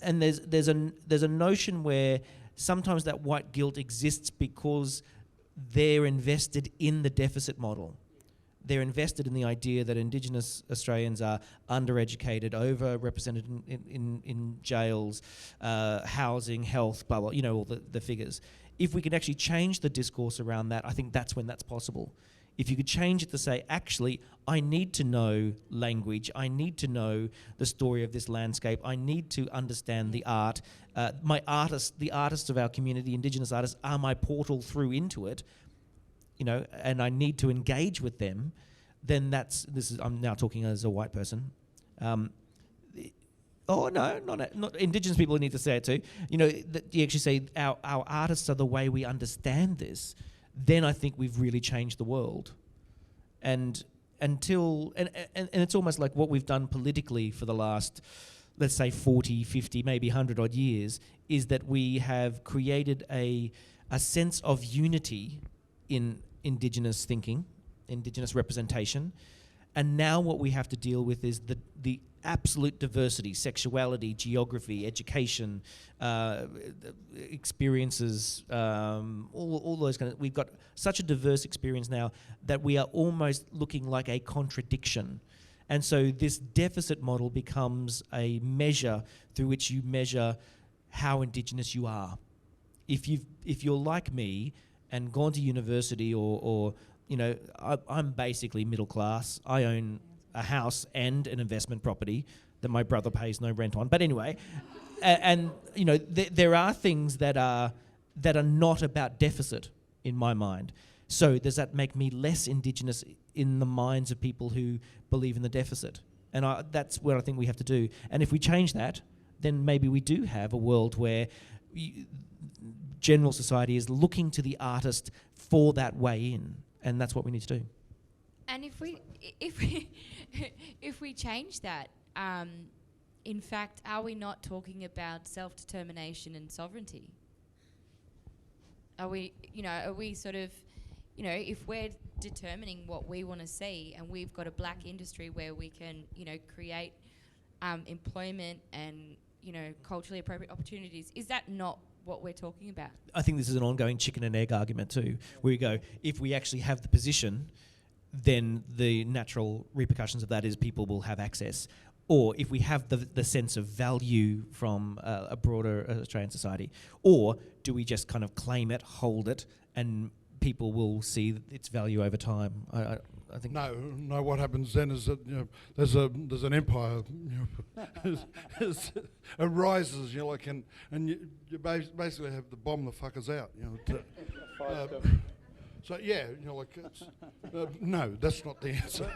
and there's a notion where sometimes that white guilt exists because they're invested in the deficit model. They're invested in the idea that Indigenous Australians are undereducated, overrepresented in jails, housing, health, blah, blah, you know, all the figures. If we can actually change the discourse around that, I think that's when that's possible. If you could change it to say, actually, I need to know language, I need to know the story of this landscape, I need to understand the art. The artists of our community, Indigenous artists, are my portal through into it, you know, and I need to engage with them, then I'm now talking as a white person. Not Indigenous people need to say it too. You know, you actually say our artists are the way we understand this. Then I think we've really changed the world. And it's almost like what we've done politically for the last, let's say 40, 50, maybe 100 odd years, is that we have created a sense of unity in Indigenous thinking, Indigenous representation. And now what we have to deal with is the absolute diversity, sexuality, geography, education, experiences, all those kind of... We've got such a diverse experience now that we are almost looking like a contradiction. And so this deficit model becomes a measure through which you measure how Indigenous you are. If you're like me and gone to university or you know, I'm basically middle class. I own a house and an investment property that my brother pays no rent on. But anyway, and you know, there are things that are not about deficit in my mind. So does that make me less Indigenous in the minds of people who believe in the deficit? And that's what I think we have to do. And if we change that, then maybe we do have a world where general society is looking to the artist for that way in. And that's what we need to do. And if we change that, in fact, are we not talking about self-determination and sovereignty? Are we sort of, you know, if we're determining what we want to see, and we've got a black industry where we can, you know, create employment and, you know, culturally appropriate opportunities, is that not what we're talking about? I think this is an ongoing chicken and egg argument too, where you go, if we actually have the position, then the natural repercussions of that is people will have access. Or if we have the sense of value from a broader Australian society, or do we just kind of claim it, hold it, and people will see its value over time? I think no. What happens then is that, you know, there's an empire, you know, arises, you know, like, and you basically have to bomb the fuckers out, you know. So yeah, you know, like, no, that's not the answer.